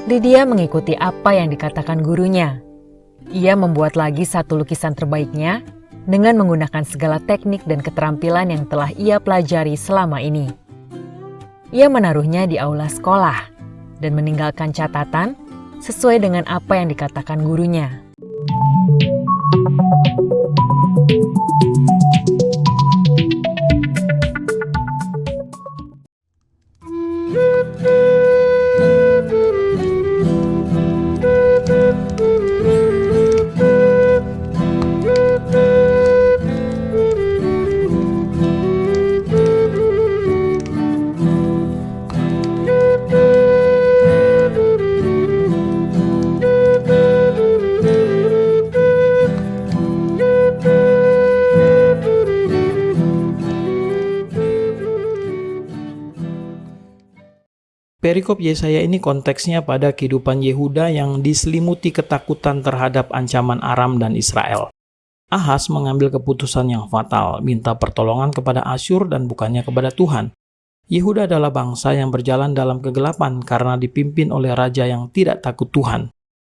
Lydia mengikuti apa yang dikatakan gurunya. Ia membuat lagi satu lukisan terbaiknya dengan menggunakan segala teknik dan keterampilan yang telah ia pelajari selama ini. Ia menaruhnya di aula sekolah dan meninggalkan catatan sesuai dengan apa yang dikatakan gurunya. Perikop Yesaya ini konteksnya pada kehidupan Yehuda yang diselimuti ketakutan terhadap ancaman Aram dan Israel. Ahaz mengambil keputusan yang fatal, minta pertolongan kepada Asyur dan bukannya kepada Tuhan. Yehuda adalah bangsa yang berjalan dalam kegelapan karena dipimpin oleh raja yang tidak takut Tuhan.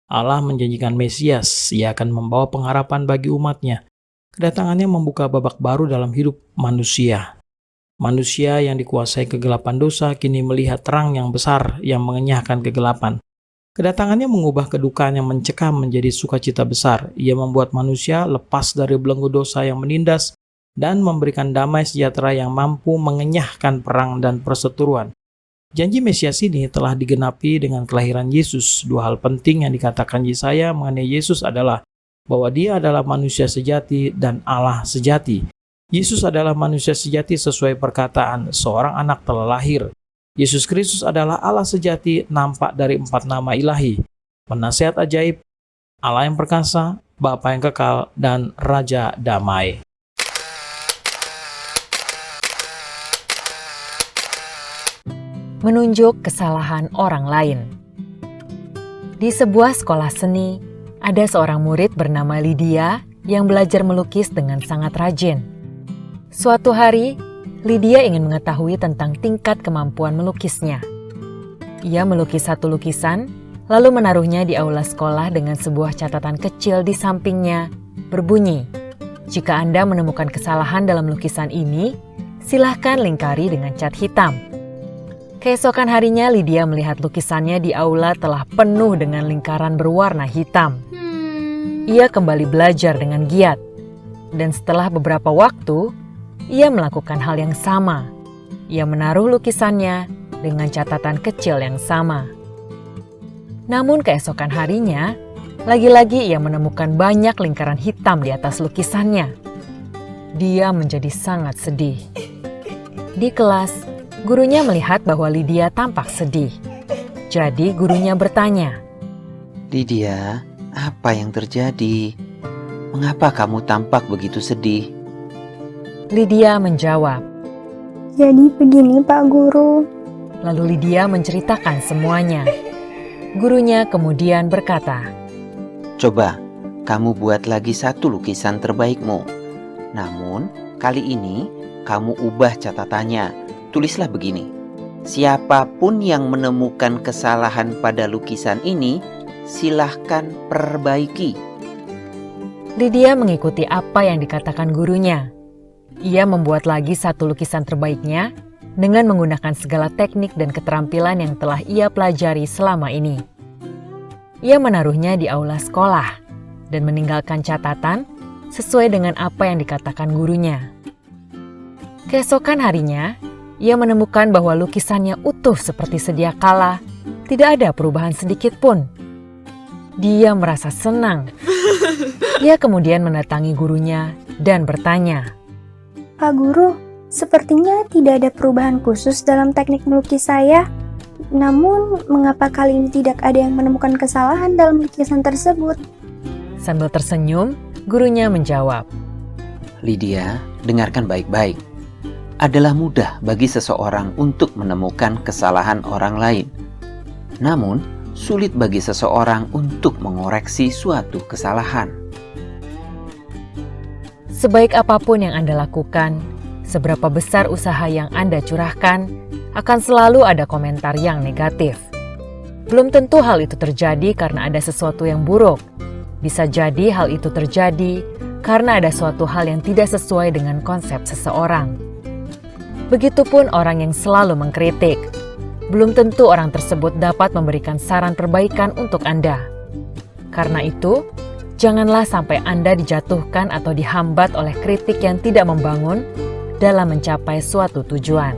Allah menjanjikan Mesias, ia akan membawa pengharapan bagi umatnya. Kedatangannya membuka babak baru dalam hidup manusia. Manusia yang dikuasai kegelapan dosa kini melihat terang yang besar yang mengenyahkan kegelapan. Kedatangannya mengubah kedukaan yang mencekam menjadi sukacita besar. Ia membuat manusia lepas dari belenggu dosa yang menindas dan memberikan damai sejahtera yang mampu mengenyahkan perang dan perseteruan. Janji Mesias ini telah digenapi dengan kelahiran Yesus. Dua hal penting yang dikatakan Yesaya mengenai Yesus adalah bahwa dia adalah manusia sejati dan Allah sejati. Yesus adalah manusia sejati sesuai perkataan seorang anak telah lahir. Yesus Kristus adalah Allah sejati nampak dari 4 nama ilahi. Penasihat ajaib, Allah yang perkasa, Bapa yang kekal, dan Raja damai. Menunjuk kesalahan orang lain. Di sebuah sekolah seni, ada seorang murid bernama Lydia yang belajar melukis dengan sangat rajin. Suatu hari, Lydia ingin mengetahui tentang tingkat kemampuan melukisnya. Ia melukis satu lukisan, lalu menaruhnya di aula sekolah dengan sebuah catatan kecil di sampingnya, berbunyi, "Jika Anda menemukan kesalahan dalam lukisan ini, silahkan lingkari dengan cat hitam." Keesokan harinya, Lydia melihat lukisannya di aula telah penuh dengan lingkaran berwarna hitam. Ia kembali belajar dengan giat, dan setelah beberapa waktu, ia melakukan hal yang sama. Ia menaruh lukisannya dengan catatan kecil yang sama. Namun keesokan harinya, lagi-lagi ia menemukan banyak lingkaran hitam di atas lukisannya. Dia menjadi sangat sedih. Di kelas, gurunya melihat bahwa Lydia tampak sedih. Jadi gurunya bertanya, "Lydia, apa yang terjadi? Mengapa kamu tampak begitu sedih?" Lydia menjawab. "Jadi begini Pak Guru." Lalu Lydia menceritakan semuanya. Gurunya kemudian berkata, "Coba, kamu buat lagi satu lukisan terbaikmu. Namun, kali ini kamu ubah catatannya. Tulislah begini, siapapun yang menemukan kesalahan pada lukisan ini, silahkan perbaiki." Lydia mengikuti apa yang dikatakan gurunya. Ia membuat lagi satu lukisan terbaiknya dengan menggunakan segala teknik dan keterampilan yang telah ia pelajari selama ini. Ia menaruhnya di aula sekolah dan meninggalkan catatan sesuai dengan apa yang dikatakan gurunya. Keesokan harinya, ia menemukan bahwa lukisannya utuh seperti sedia kala, tidak ada perubahan sedikit pun. Dia merasa senang. Ia kemudian mendatangi gurunya dan bertanya, "Pak Guru, sepertinya tidak ada perubahan khusus dalam teknik melukis saya. Namun, mengapa kali ini tidak ada yang menemukan kesalahan dalam lukisan tersebut?" Sambil tersenyum, gurunya menjawab, "Lydia, dengarkan baik-baik. Adalah mudah bagi seseorang untuk menemukan kesalahan orang lain. Namun, sulit bagi seseorang untuk mengoreksi suatu kesalahan." Sebaik apapun yang Anda lakukan, seberapa besar usaha yang Anda curahkan, akan selalu ada komentar yang negatif. Belum tentu hal itu terjadi karena ada sesuatu yang buruk. Bisa jadi hal itu terjadi karena ada suatu hal yang tidak sesuai dengan konsep seseorang. Begitupun orang yang selalu mengkritik. Belum tentu orang tersebut dapat memberikan saran perbaikan untuk Anda. Karena itu, janganlah sampai Anda dijatuhkan atau dihambat oleh kritik yang tidak membangun dalam mencapai suatu tujuan.